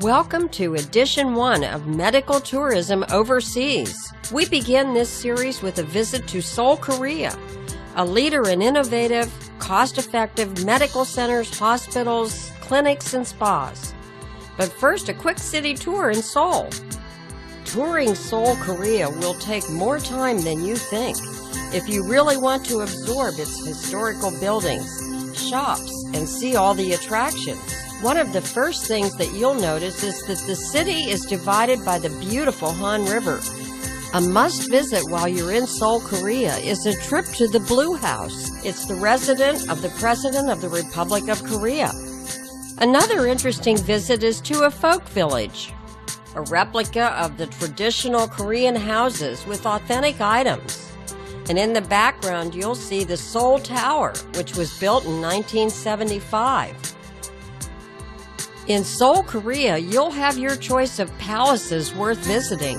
Welcome to Edition 1 of Medical Tourism Overseas. We begin this series with a visit to Seoul, Korea, a leader in innovative, cost-effective medical centers, hospitals, clinics, and spas. But first, a quick city tour in Seoul. Touring Seoul, Korea will take more time than you think if you really want to absorb its historical buildings, shops, and see all the attractions. One of the first things that you'll notice is that the city is divided by the beautiful Han River. A must-visit while you're in Seoul, Korea is a trip to the Blue House. It's the residence of the President of the Republic of Korea. Another interesting visit is to a folk village, a replica of the traditional Korean houses with authentic items. And in the background, you'll see the Seoul Tower, which was built in 1975. In Seoul, Korea, you'll have your choice of palaces worth visiting.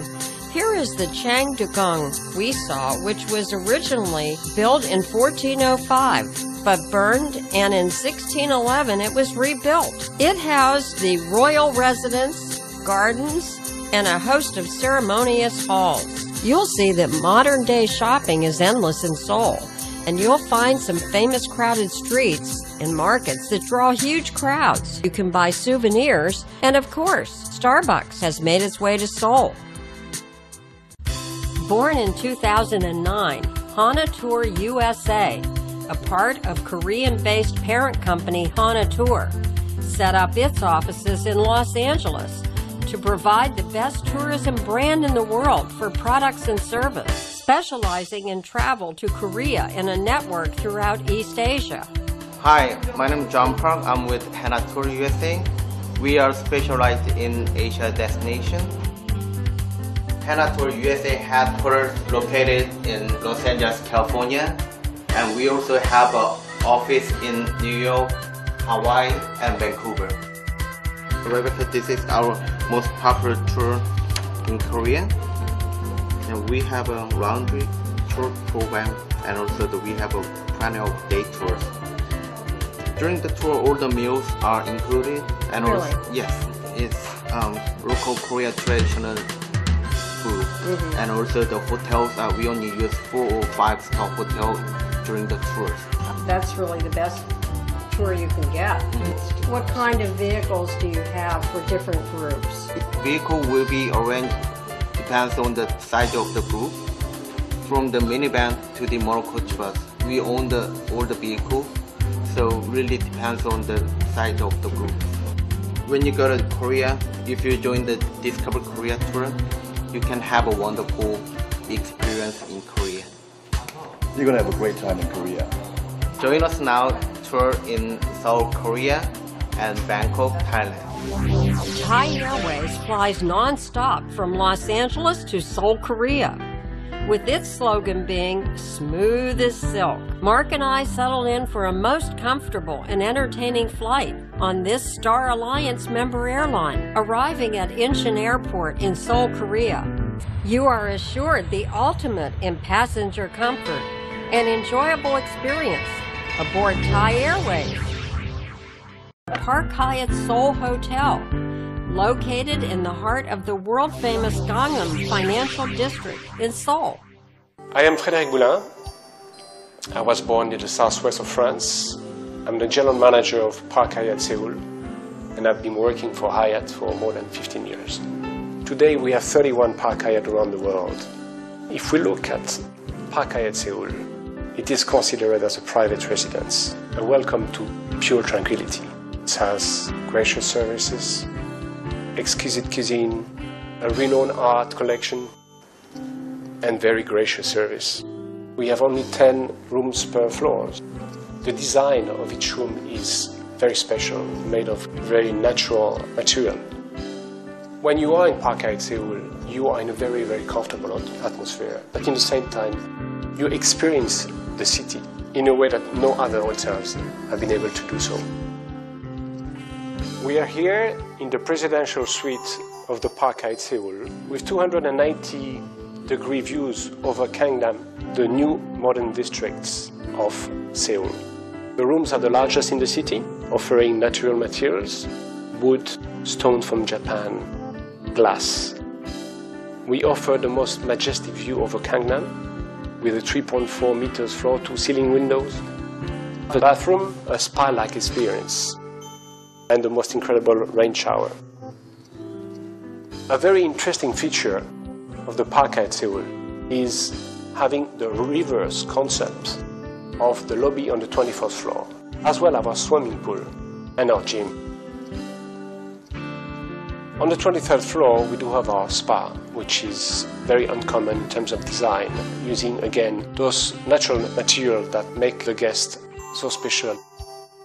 Here is the Changdeokgung we saw, which was originally built in 1405, but burned, and in 1611 it was rebuilt. It housed the royal residence, gardens, and a host of ceremonious halls. You'll see that modern-day shopping is endless in Seoul, and you'll find some famous crowded streets and markets that draw huge crowds. You can buy souvenirs, and of course, Starbucks has made its way to Seoul. Born in 2009, Hanatour USA, a part of Korean-based parent company Hanatour, set up its offices in Los Angeles to provide the best tourism brand in the world for products and service, specializing in travel to Korea and a network throughout East Asia. Hi, my name is John Park. I'm with Hanatour USA. We are specialized in Asia destination. Hanatour USA headquarters located in Los Angeles, California, and we also have an office in New York, Hawaii, and Vancouver. Rebecca, this is our most popular tour in Korea, and we have a laundry tour program, and also we have plenty of day tours. During the tour, all the meals are included, and really? Also, yes, it's local Korean traditional food, and also the hotels we only use 4 or 5-star hotel during the tours. That's really the best tour you can get. What kind of vehicles do you have for different groups? Vehicle will be arranged depends on the size of the group. From the minivan to the motor coach bus, we own all the vehicles. So really depends on the size of the group. When you go to Korea, if you join the Discover Korea tour, you can have a wonderful experience in Korea. You're gonna have a great time in Korea. Join us now, tour in Seoul, Korea and Bangkok, Thailand. Thai Airways flies non-stop from Los Angeles to Seoul, Korea, with its slogan being smooth as silk. Mark and I settled in for a most comfortable and entertaining flight on this Star Alliance member airline, arriving at Incheon Airport in Seoul, Korea. You are assured the ultimate in passenger comfort and enjoyable experience aboard Thai Airways. Park Hyatt Seoul Hotel, located in the heart of the world-famous Gyeonggi Financial District in Seoul. I am Frédéric Boulin. I was born in the southwest of France. I'm the general manager of Park Hyatt Seoul, and I've been working for Hyatt for more than 15 years. Today we have 31 Park Hyatt around the world. If we look at Park Hyatt Seoul, it is considered as a private residence, a welcome to pure tranquility. It has gracious services, exquisite cuisine, a renowned art collection, and very gracious service. We have only 10 rooms per floor. The design of each room is very special, made of very natural material. When you are in Park Hyatt Seoul, you are in a very, very comfortable atmosphere, but in the same time, you experience the city in a way that no other hotels have been able to do so. We are here in the presidential suite of the Park Hyatt Seoul with 290-degree views over Gangnam, the new modern districts of Seoul. The rooms are the largest in the city, offering natural materials, wood, stone from Japan, glass. We offer the most majestic view over Gangnam with a 3.4 meters floor-to-ceiling windows. The bathroom, a spa-like experience, and the most incredible rain shower. A very interesting feature of the Park Hyatt Seoul is having the reverse concept of the lobby on the 24th floor, as well as our swimming pool and our gym. On the 23rd floor, we do have our spa, which is very uncommon in terms of design, using, again, those natural materials that make the guest so special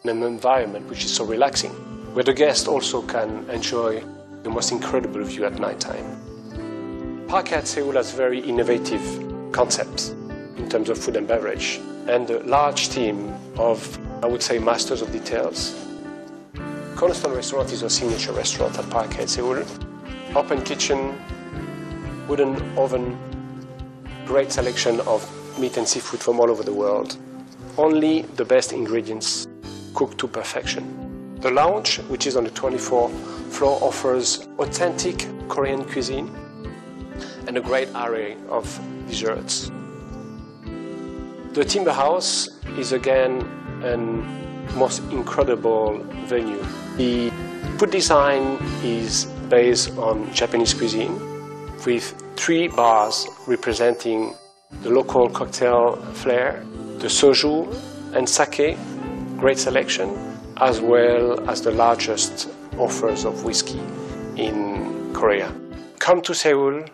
in an environment which is so relaxing, where the guest also can enjoy the most incredible view at nighttime. Park Hyatt Seoul has very innovative concepts in terms of food and beverage, and a large team of, I would say, masters of details. Cornerstone Restaurant is a signature restaurant at Park Hyatt Seoul. Open kitchen, wooden oven, great selection of meat and seafood from all over the world. Only the best ingredients cooked to perfection. The lounge, which is on the 24th floor, offers authentic Korean cuisine and a great array of desserts. The Timber House is again a most incredible venue. The food design is based on Japanese cuisine with 3 bars representing the local cocktail flair, the soju and sake, great selection, as well as the largest offers of whiskey in Korea. Come to Seoul,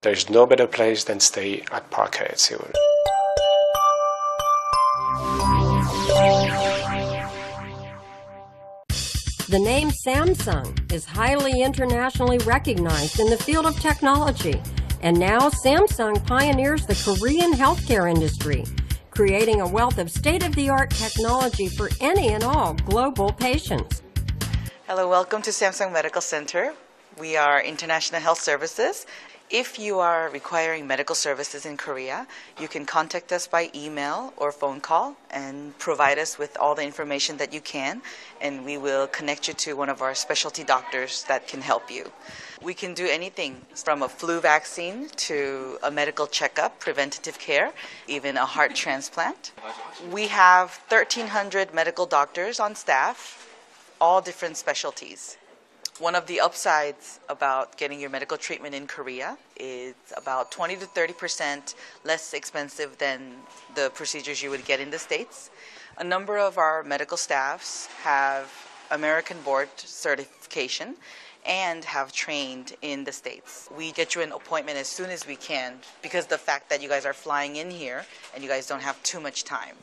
there's no better place than stay at Park Hyatt Seoul. The name Samsung is highly internationally recognized in the field of technology, and now Samsung pioneers the Korean healthcare industry, creating a wealth of state-of-the-art technology for any and all global patients. Hello, welcome to Samsung Medical Center. We are International Health Services. If you are requiring medical services in Korea, you can contact us by email or phone call and provide us with all the information that you can, and we will connect you to one of our specialty doctors that can help you. We can do anything from a flu vaccine to a medical checkup, preventative care, even a heart transplant. We have 1,300 medical doctors on staff, all different specialties. One of the upsides about getting your medical treatment in Korea is about 20 to 30% less expensive than the procedures you would get in the States. A number of our medical staffs have American board certification and have trained in the States. We get you an appointment as soon as we can because of the fact that you guys are flying in here and you guys don't have too much time.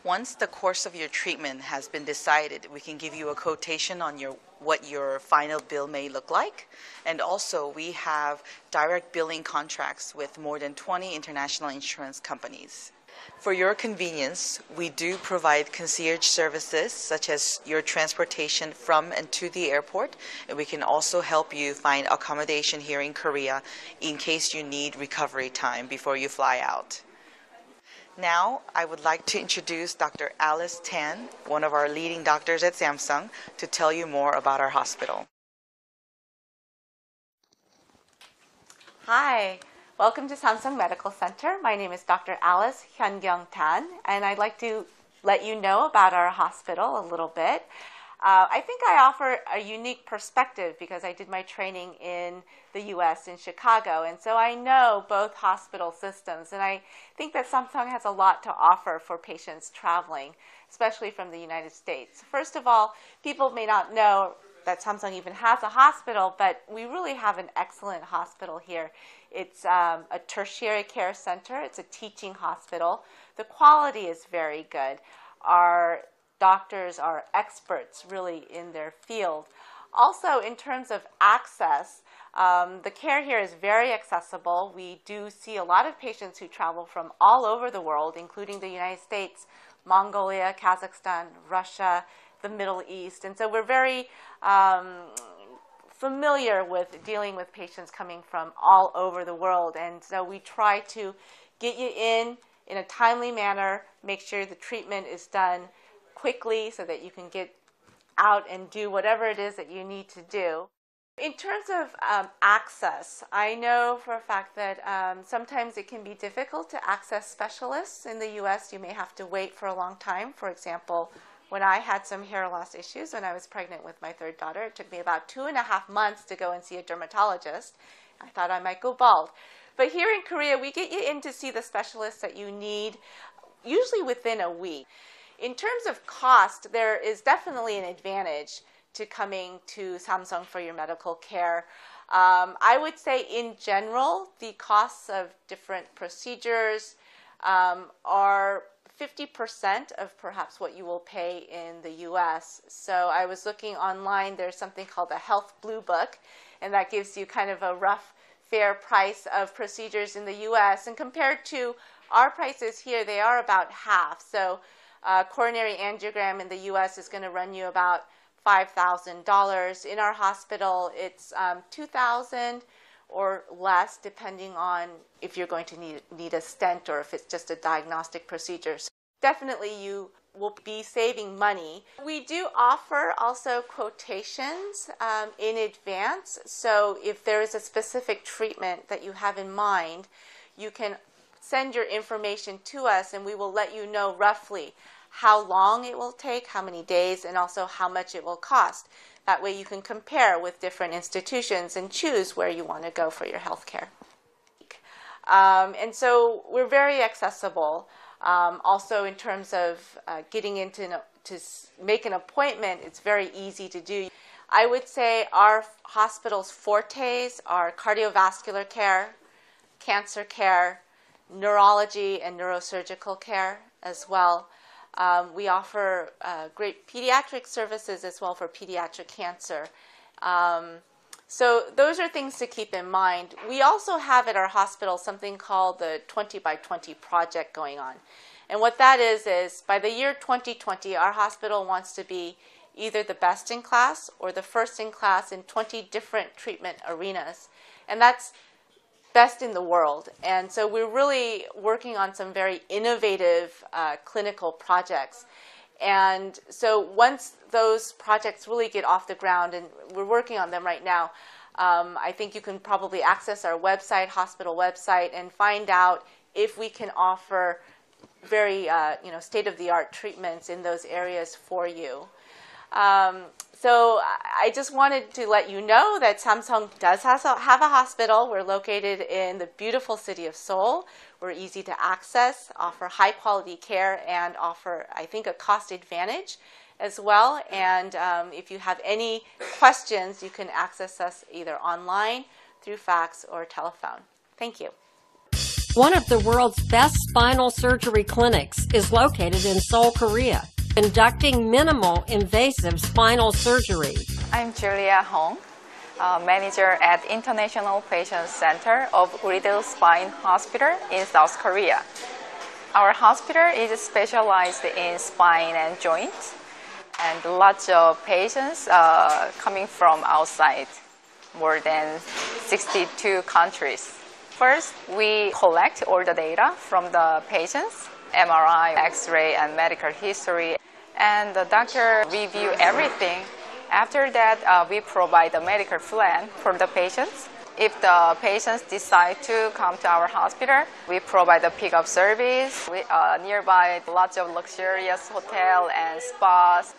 Once the course of your treatment has been decided, we can give you a quotation on what your final bill may look like. And also, we have direct billing contracts with more than 20 international insurance companies. For your convenience, we do provide concierge services such as your transportation from and to the airport, and we can also help you find accommodation here in Korea in case you need recovery time before you fly out. Now, I would like to introduce Dr. Alice Tan, one of our leading doctors at Samsung, to tell you more about our hospital. Hi, welcome to Samsung Medical Center. My name is Dr. Alice Tan, and I'd like to let you know about our hospital a little bit. I think I offer a unique perspective because I did my training in the U.S. in Chicago, and so I know both hospital systems, and I think that Samsung has a lot to offer for patients traveling, especially from the United States. First of all, people may not know that Samsung even has a hospital, but we really have an excellent hospital here. It's a tertiary care center. It's a teaching hospital. The quality is very good. Our doctors are experts really in their field. Also, in terms of access, the care here is very accessible. We do see a lot of patients who travel from all over the world, including the United States, Mongolia, Kazakhstan, Russia, the Middle East. And so we're very familiar with dealing with patients coming from all over the world. And so we try to get you in a timely manner, make sure the treatment is done quickly so that you can get out and do whatever it is that you need to do. In terms of access, I know for a fact that sometimes it can be difficult to access specialists. In the U.S., you may have to wait for a long time. For example, when I had some hair loss issues when I was pregnant with my third daughter, it took me about 2.5 months to go and see a dermatologist. I thought I might go bald. But here in Korea, we get you in to see the specialists that you need, usually within a week. In terms of cost, there is definitely an advantage to coming to Samsung for your medical care. I would say in general, the costs of different procedures are 50% of perhaps what you will pay in the US. So I was looking online, there's something called the Health Blue Book, and that gives you kind of a rough, fair price of procedures in the US. And compared to our prices here, they are about half. So coronary angiogram in the US is going to run you about $5,000. In our hospital, it's $2,000 or less, depending on if you're going to need a stent or if it's just a diagnostic procedure. So definitely you will be saving money. We do offer also quotations in advance. So if there is a specific treatment that you have in mind, you can send your information to us and we will let you know roughly how long it will take, how many days, and also how much it will cost. That way you can compare with different institutions and choose where you want to go for your health care. And so we're very accessible. Also in terms of getting into to make an appointment, it's very easy to do. I would say our hospital's fortes are cardiovascular care, cancer care, neurology and neurosurgical care as well. We offer great pediatric services as well for pediatric cancer. So those are things to keep in mind. We also have at our hospital something called the 20 by 20 project going on. And what that is by the year 2020, our hospital wants to be either the best in class or the first in class in 20 different treatment arenas. And that's best in the world. And so we're really working on some very innovative clinical projects. And so once those projects really get off the ground, and we're working on them right now, I think you can probably access our website, hospital website, and find out if we can offer very state-of-the-art treatments in those areas for you. So I just wanted to let you know that Samsung does have a hospital. We're located in the beautiful city of Seoul. We're easy to access, offer high-quality care, and offer, I think, a cost advantage as well. And if you have any questions, you can access us either online, through fax, or telephone. Thank you. One of the world's best spinal surgery clinics is located in Seoul, Korea, conducting minimal invasive spinal surgery. I'm Julia Hong, manager at International Patient Center of Ritz Spine Hospital in South Korea. Our hospital is specialized in spine and joints, and lots of patients coming from outside, more than 62 countries. First, we collect all the data from the patients, MRI, X-ray, and medical history, and the doctor review everything. After that, we provide a medical plan for the patients. If the patients decide to come to our hospital, we provide a pick-up service. Nearby, lots of luxurious hotel and spas.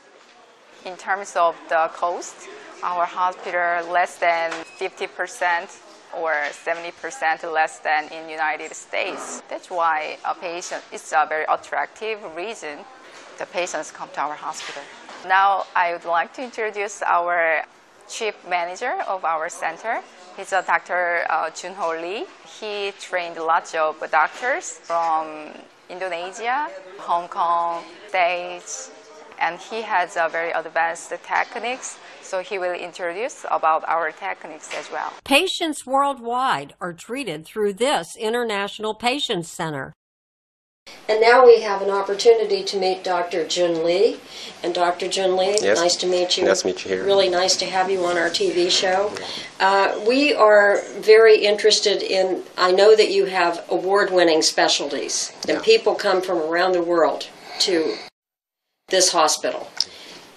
In terms of the cost, our hospital less than 50% or 70% less than in the United States. That's why it's a very attractive reason the patients come to our hospital. Now I would like to introduce our chief manager of our center. He's Dr. Junho Lee. He trained lots of doctors from Indonesia, Hong Kong, States, and he has very advanced techniques. So he will introduce about our techniques as well. Patients worldwide are treated through this International Patient Center. And now we have an opportunity to meet Dr. Jun Lee. And Dr. Jun Lee, yes. Nice to meet you. Nice to meet you here. Really nice to have you on our TV show. We are very interested in, I know that you have award-winning specialties, and people come from around the world to this hospital.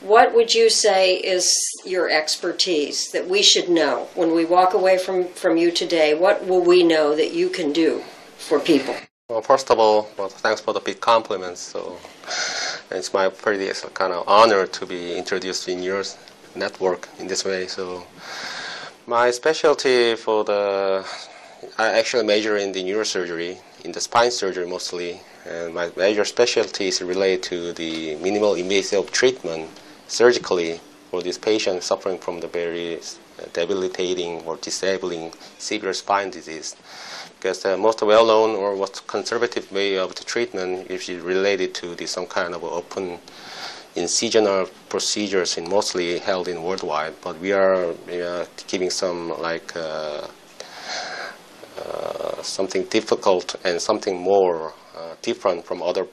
What would you say is your expertise that we should know when we walk away from you today? What will we know that you can do for people? Well, first of all, thanks for the big compliments. So it's my pretty kind of honor to be introduced in your network in this way. So my specialty I actually major in the neurosurgery, in the spine surgery mostly, and my major specialty is related to the minimal invasive treatment surgically for these patients suffering from the very debilitating or disabling severe spine disease. Because the most well-known or most conservative way of the treatment is related to some kind of open incisional procedures, mostly held in worldwide. But we are giving some something difficult and something more different from other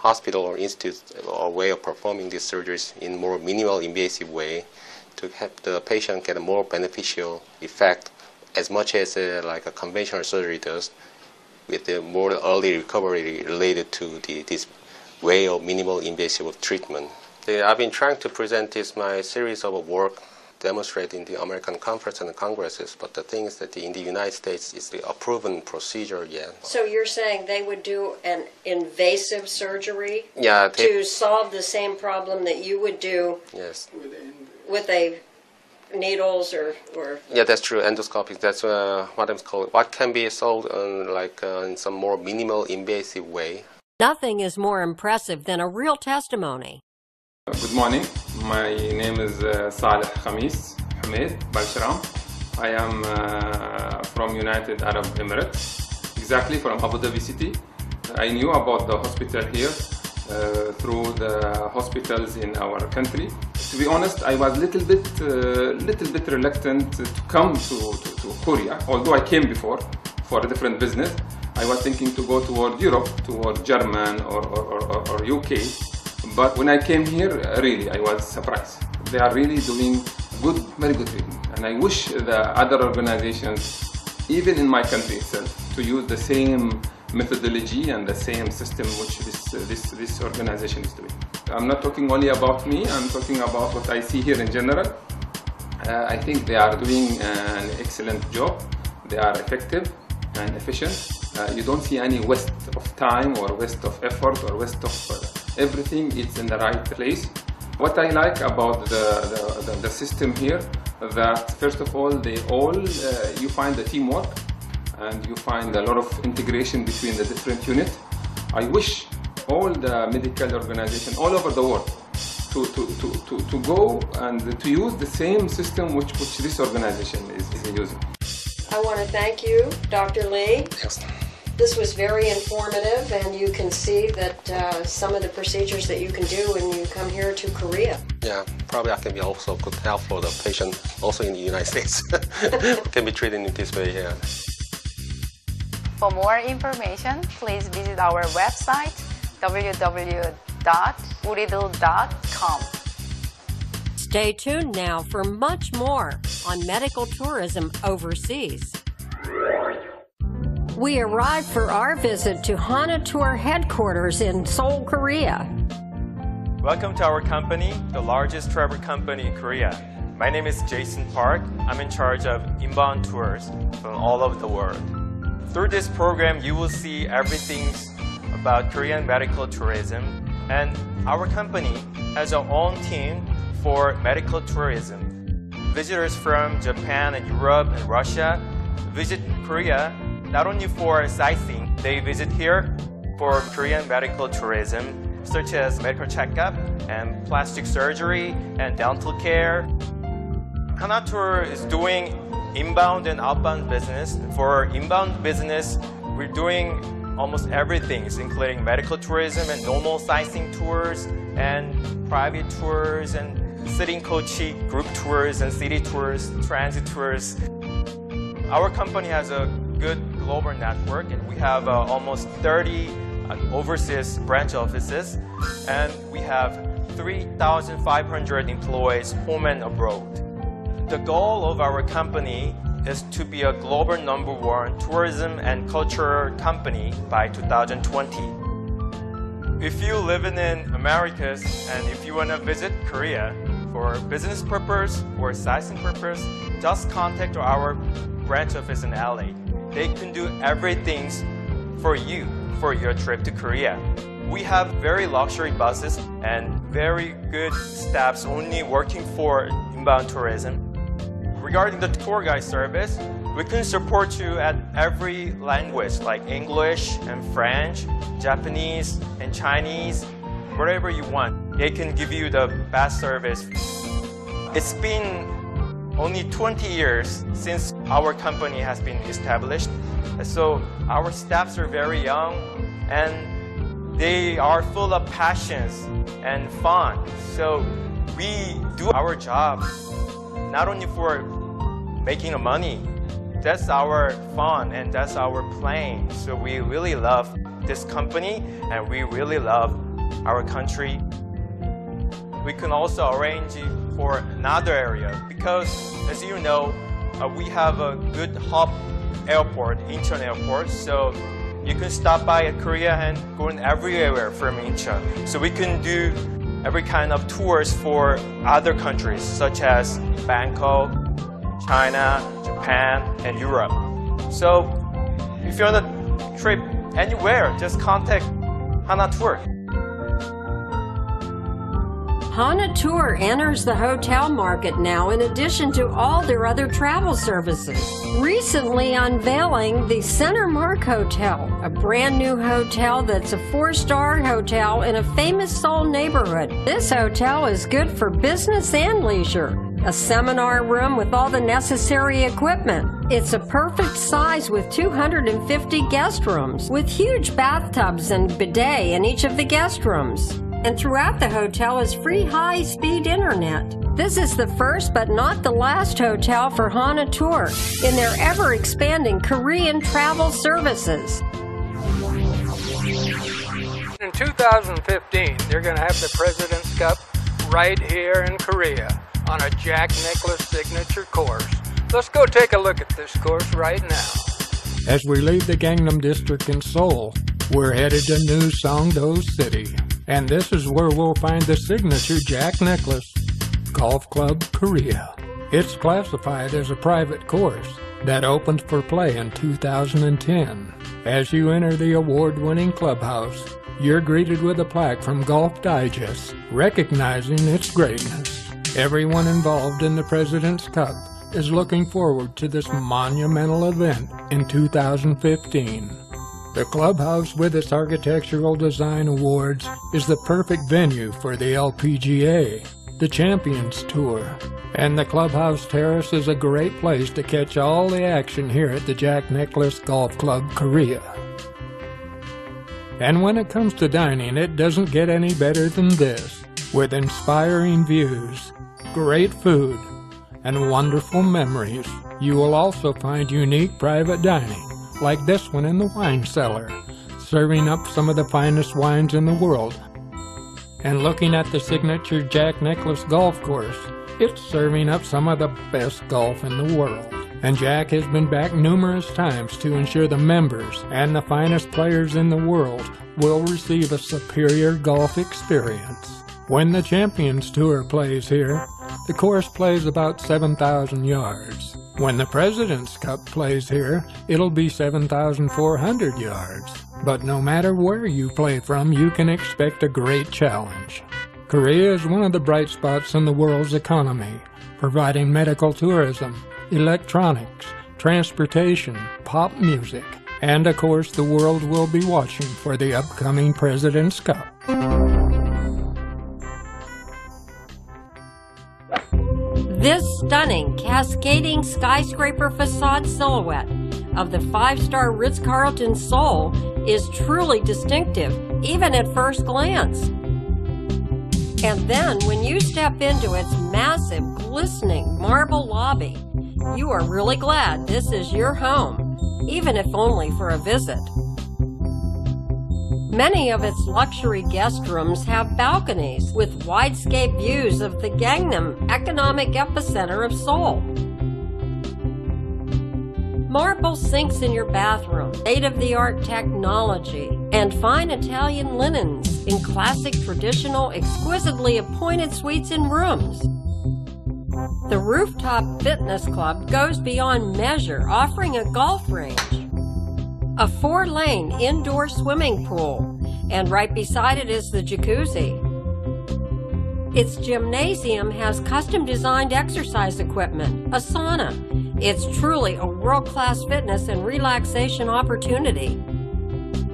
hospital or institute or way of performing these surgeries in more minimal invasive way to help the patient get a more beneficial effect as much as like a conventional surgery does, with the more early recovery related to this way of minimal invasive treatment. I've been trying to present my series of work demonstrated in the American conference and congresses, but the thing is that in the United States it's a proven procedure yet. So you're saying they would do an invasive surgery to solve the same problem that you would do with a needles or Yeah, that's true. Endoscopy. That's what I'm called. What can be solved in some more minimal invasive way. Nothing is more impressive than a real testimony. Good morning. My name is Saleh Khamis Hamed Balsharam. I am from United Arab Emirates, exactly from Abu Dhabi city. I knew about the hospital here through the hospitals in our country. To be honest, I was little bit reluctant to come to Korea, although I came before for a different business. I was thinking to go toward Europe, toward German or UK. But when I came here, really, I was surprised. They are really doing very good treatment. And I wish the other organizations, even in my country itself, to use the same methodology and the same system which this organization is doing. I'm not talking only about me, I'm talking about what I see here in general. I think they are doing an excellent job. They are effective and efficient. You don't see any waste of time or waste of effort or waste of everything. It's in the right place. What I like about the system here, that first of all, you find the teamwork and you find a lot of integration between the different units. I wish all the medical organizations all over the world to go and to use the same system which this organization is using. I want to thank you, Dr. Lee. Yes. This was very informative, and you can see that some of the procedures that you can do when you come here to Korea. Yeah, probably I can be also good help for the patient also in the United States. Can be treated in this way here. For more information, please visit our website www.uridil.com. Stay tuned now for much more on medical tourism overseas. We arrived for our visit to Hanatour headquarters in Seoul, Korea. Welcome to our company, the largest travel company in Korea. My name is Jason Park. I'm in charge of inbound tours from all over the world. Through this program, you will see everything about Korean medical tourism, and our company has our own team for medical tourism. Visitors from Japan and Europe and Russia visit Korea not only for sightseeing. They visit here for Korean medical tourism, such as medical checkup and plastic surgery and dental care. Hanatour is doing inbound and outbound business. For inbound business, we're doing almost everything, including medical tourism and normal sightseeing tours and private tours and sitting coaching, group tours and city tours, transit tours. Our company has a good global network, and we have almost 30 overseas branch offices, and we have 3,500 employees home and abroad. The goal of our company is to be a global #1 tourism and culture company by 2020. if you live in Americas and if you want to visit Korea for business purpose or sightseeing purpose, just contact our branch office in LA. They can do everything for you for your trip to Korea. We have very luxury buses and very good staffs only working for inbound tourism. Regarding the tour guide service, we can support you at every language like English and French, Japanese and Chinese, whatever you want. They can give you the best service. It's been only 20 years since our company has been established. So our staffs are very young and they are full of passions and fun. So we do our job not only for making money, that's our fun and that's our playing. So we really love this company and we really love our country. We can also arrange for another area because, as you know, we have a good hub airport, Incheon Airport. So you can stop by at Korea and go in everywhere from Incheon. So we can do every kind of tours for other countries such as Bangkok, China, Japan, and Europe. So if you're on a trip anywhere, just contact Hanatour. Hanatour enters the hotel market now in addition to all their other travel services. Recently unveiling the Center Mark Hotel, a brand new hotel that's a 4-star hotel in a famous Seoul neighborhood. This hotel is good for business and leisure. A seminar room with all the necessary equipment. It's a perfect size with 250 guest rooms, with huge bathtubs and bidet in each of the guest rooms. And throughout the hotel is free high-speed internet. This is the first but not the last hotel for Hanatour in their ever-expanding Korean travel services. In 2015, they're going to have the President's Cup right here in Korea on a Jack Nicklaus signature course. Let's go take a look at this course right now. As we leave the Gangnam District in Seoul, we're headed to New Songdo City. And this is where we'll find the signature Jack Nicklaus Golf Club Korea. It's classified as a private course that opened for play in 2010. As you enter the award-winning clubhouse, you're greeted with a plaque from Golf Digest recognizing its greatness. Everyone involved in the President's Cup is looking forward to this monumental event in 2015. The clubhouse with its architectural design awards is the perfect venue for the LPGA, the Champions Tour, and the clubhouse terrace is a great place to catch all the action here at the Jack Nicklaus Golf Club Korea. And when it comes to dining, it doesn't get any better than this, with inspiring views, great food, and wonderful memories. You will also find unique private dining, like this one in the wine cellar, serving up some of the finest wines in the world. And looking at the signature Jack Nicklaus golf course, it's serving up some of the best golf in the world. And Jack has been back numerous times to ensure the members and the finest players in the world will receive a superior golf experience. When the Champions Tour plays here, the course plays about 7,000 yards. When the President's Cup plays here, it'll be 7,400 yards. But no matter where you play from, you can expect a great challenge. Korea is one of the bright spots in the world's economy, providing medical tourism, electronics, transportation, pop music, and of course the world will be watching for the upcoming President's Cup. This stunning, cascading skyscraper facade silhouette of the 5-star Ritz-Carlton Seoul is truly distinctive, even at first glance. And then, when you step into its massive, glistening marble lobby, you are really glad this is your home, even if only for a visit. Many of its luxury guest rooms have balconies with widescape views of the Gangnam economic epicenter of Seoul. Marble sinks in your bathroom, state-of-the-art technology, and fine Italian linens in classic, traditional, exquisitely appointed suites and rooms. The rooftop fitness club goes beyond measure, offering a golf range, a 4-lane indoor swimming pool, and right beside it is the jacuzzi. Its gymnasium has custom-designed exercise equipment, a sauna. It's truly a world-class fitness and relaxation opportunity.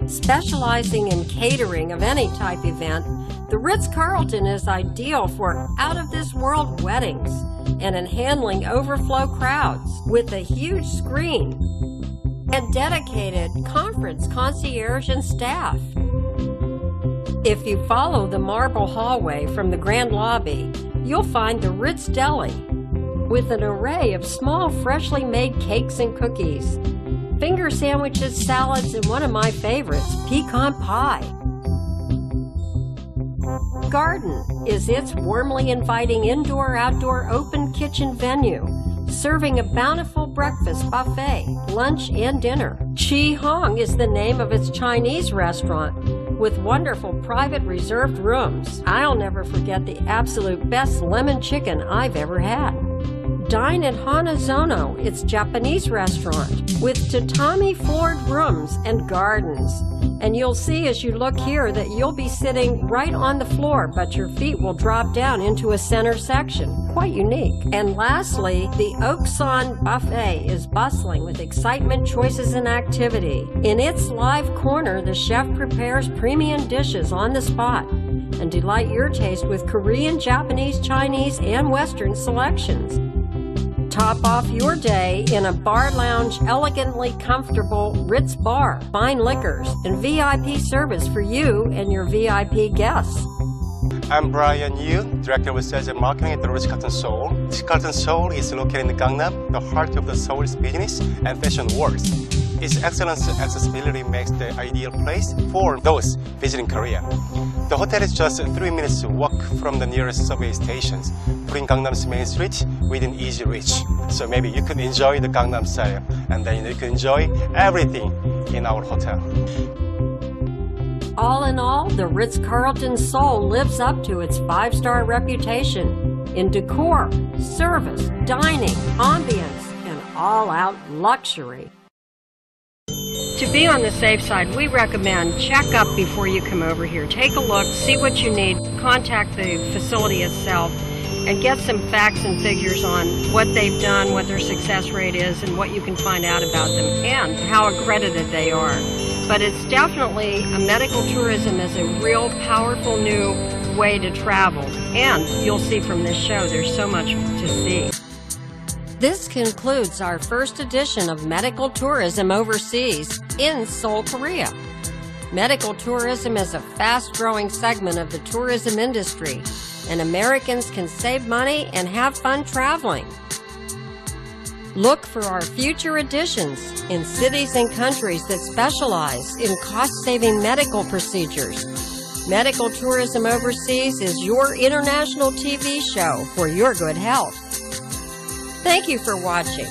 Specializing in catering of any type event, the Ritz Carlton is ideal for out-of-this-world weddings and in handling overflow crowds with a huge screen and dedicated conference concierge and staff. If you follow the marble hallway from the grand lobby, you'll find the Ritz Deli with an array of small, freshly made cakes and cookies, finger sandwiches, salads, and one of my favorites, pecan pie. Garden is its warmly inviting indoor-outdoor open kitchen venue, serving a bountiful breakfast buffet, lunch, and dinner. Chi Hong is the name of its Chinese restaurant, with wonderful private reserved rooms. I'll never forget the absolute best lemon chicken I've ever had. Dine at Hanatour, its Japanese restaurant, with tatami floored rooms and gardens. And you'll see as you look here that you'll be sitting right on the floor, but your feet will drop down into a center section. Quite unique. And lastly, the Oksan Buffet is bustling with excitement, choices, and activity. In its live corner, the chef prepares premium dishes on the spot and delight your taste with Korean, Japanese, Chinese, and Western selections. Top off your day in a bar lounge, elegantly comfortable Ritz bar, fine liquors, and VIP service for you and your VIP guests. I'm Brian Yu, Director of Sales and Marketing at the Ritz Carlton Seoul. Ritz Carlton Seoul is located in Gangnam, the heart of the Seoul's business and fashion world. Its excellent accessibility makes the ideal place for those visiting Korea. The hotel is just 3 minutes walk from the nearest subway stations, putting Gangnam's main street within easy reach. So maybe you could enjoy the Gangnam style, and then you can enjoy everything in our hotel. All in all, the Ritz Carlton Seoul lives up to its 5-star reputation in decor, service, dining, ambience, and all-out luxury. To be on the safe side, we recommend check up before you come over here. Take a look, see what you need, contact the facility itself, and get some facts and figures on what they've done, what their success rate is, and what you can find out about them, and how accredited they are. But it's definitely, medical tourism is a real powerful new way to travel. And you'll see from this show, there's so much to see. This concludes our first edition of Medical Tourism Overseas in Seoul, Korea. Medical tourism is a fast-growing segment of the tourism industry, and Americans can save money and have fun traveling. Look for our future editions in cities and countries that specialize in cost-saving medical procedures. Medical Tourism Overseas is your international TV show for your good health. Thank you for watching.